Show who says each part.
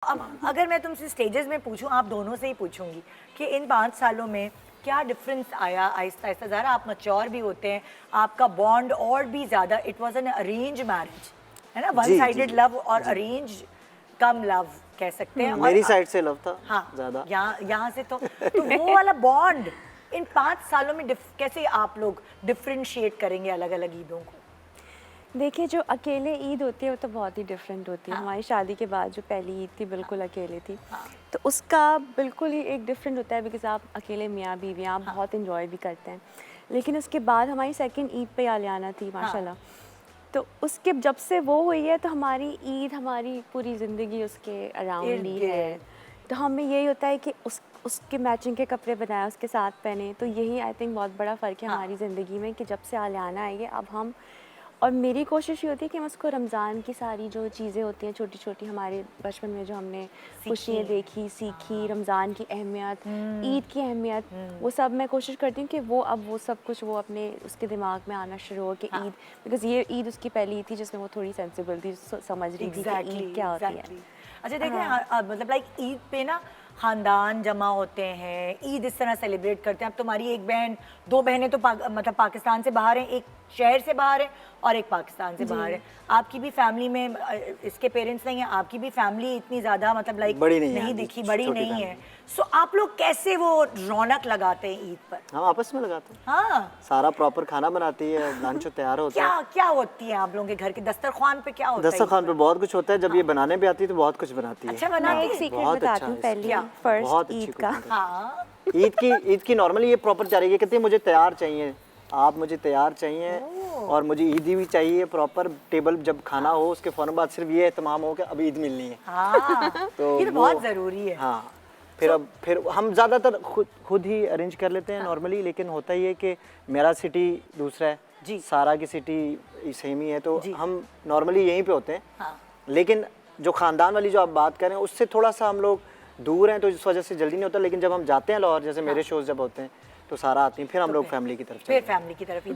Speaker 1: अब अगर मैं तुमसे स्टेजेस में पूछूं, आप दोनों से ही पूछूंगी कि इन 5 सालों में क्या डिफरेंस आया आहिस्ता आहिस्ता? ज़रा आप मैच्योर भी होते हैं, आपका बॉन्ड और भी ज़्यादा, it was an arrange marriage, है ना, वन
Speaker 2: जी, जी,
Speaker 1: साइडेड
Speaker 2: जी,
Speaker 1: लव और
Speaker 2: जी।
Speaker 1: अरेंज कम लव कह सकते हैं। और
Speaker 2: मेरी साइड से लव था
Speaker 1: हाँ,
Speaker 2: ज्यादा।
Speaker 1: यहाँ से तो वो वाला बॉन्ड इन 5 सालों में कैसे आप लोग डिफरेंशिएट करेंगे अलग अलग ईदों को?
Speaker 3: देखिए, जो अकेले ईद होती है वो तो बहुत ही डिफरेंट होती है।
Speaker 1: हाँ।
Speaker 3: हमारी शादी के बाद जो पहली ईद थी बिल्कुल अकेले थी,
Speaker 1: हाँ।
Speaker 3: तो उसका बिल्कुल ही एक डिफरेंट होता है, बिकॉज आप अकेले मियाँ बीवी आप
Speaker 1: हाँ।
Speaker 3: बहुत इंजॉय भी करते हैं। लेकिन उसके बाद हमारी सेकंड ईद पे आलियाना थी माशाल्लाह। तो उसके जब से वो हुई है तो हमारी ईद, हमारी पूरी ज़िंदगी उसके अराउंड ही है।
Speaker 1: इर्द-गिर्द।
Speaker 3: तो हमें यही होता है कि उसके मैचिंग के कपड़े बनाए, उसके साथ पहने। तो यही आई थिंक बहुत बड़ा फ़र्क है
Speaker 1: हाँ।
Speaker 3: हमारी ज़िंदगी में कि जब से आलियाना आई है अब हम, और मेरी कोशिश ये होती है कि हम उसको रमज़ान की सारी जो चीज़ें होती हैं छोटी छोटी हमारे बचपन में जो हमने खुशियाँ देखी सीखी, रमज़ान की अहमियत, ईद की अहमियत, वो सब मैं कोशिश करती हूँ कि वो अब वो सब कुछ वो अपने उसके दिमाग में आना शुरू हो कि
Speaker 1: हाँ।
Speaker 3: ईद, बिकॉज़ ये ईद उसकी पहली ईद थी जिसमें वो थोड़ी सेंसिबल थी, समझ रही थी कि ईद क्या होती है।
Speaker 1: अच्छा देखें, मतलब लाइक ईद पे ना खानदान जमा होते हैं, ईद इस तरह सेलिब्रेट करते हैं। अब तुम्हारी एक बहन, 2 बहनें तो मतलब पाकिस्तान से बाहर हैं, एक शहर से बाहर है और एक पाकिस्तान से बाहर है। आपकी भी फैमिली में इसके पेरेंट्स नहीं है, आपकी भी फैमिली इतनी ज़्यादा मतलब लाइक
Speaker 2: बड़ी नहीं है,
Speaker 1: नहीं
Speaker 2: हाँ जी,
Speaker 1: दिखी, बड़ी
Speaker 2: छोटी
Speaker 1: नहीं
Speaker 2: family
Speaker 1: है। सो आप लोग कैसे वो रौनक लगाते हैं ईद पर?
Speaker 2: हम आपस में लगाते हैं,
Speaker 1: हाँ,
Speaker 2: सारा प्रॉपर खाना बनाती है, लंच तैयार होता है।
Speaker 1: क्या क्या होती है आप लोगों के घर के दस्तरखान पे, क्या होता है?
Speaker 2: दस्तरखान पे बहुत कुछ होता है, जब ये बनाने भी आती है तो बहुत कुछ बनाती है।
Speaker 1: अच्छा
Speaker 3: मैं
Speaker 1: बनाती
Speaker 3: एक
Speaker 1: है?
Speaker 3: सीक्रेट
Speaker 2: बहुत
Speaker 3: बताती
Speaker 2: अच्छा
Speaker 3: हूँ
Speaker 2: है,
Speaker 3: पहले,
Speaker 1: क्या?
Speaker 2: बहुत
Speaker 3: फर्स्ट
Speaker 2: अच्छी
Speaker 3: ईद का।
Speaker 2: cooking है।
Speaker 1: हाँ,
Speaker 2: ईद की नॉर्मली ये प्रॉपर जा रही है, कहती है मुझे तैयार चाहिए, आप मुझे तैयार चाहिए और मुझे ईदी भी चाहिए प्रॉपर। टेबल जब खाना हो उसके फ़ौरन बाद सिर्फ ये एहतमाम हो कि अब ईद मिलनी है।
Speaker 1: हाँ,
Speaker 2: तो
Speaker 1: ये तो
Speaker 2: वो-
Speaker 1: बहुत ज़रूरी है।
Speaker 2: हाँ, फिर हम ज़्यादातर खुद ही अरेंज कर लेते हैं नॉर्मली। लेकिन होता ही है कि मेरा सिटी दूसरा है
Speaker 1: जी।
Speaker 2: सारा की सिटी सेम ही है, तो
Speaker 1: जी।
Speaker 2: हम नॉर्मली यहीं पे होते हैं।
Speaker 1: हाँ।
Speaker 2: लेकिन जो ख़ानदान वाली जो आप बात कर रहे हैं उससे थोड़ा सा हम लोग दूर हैं, तो इस वजह से जल्दी नहीं होता। लेकिन जब हम जाते हैं लाहौर, जैसे मेरे शोज़ जब होते हैं तो सारा आती हैं, फिर हम लोग फैमिली की तरफ चलते
Speaker 1: फिर
Speaker 2: हैं।
Speaker 1: फैमिली की तरफ ही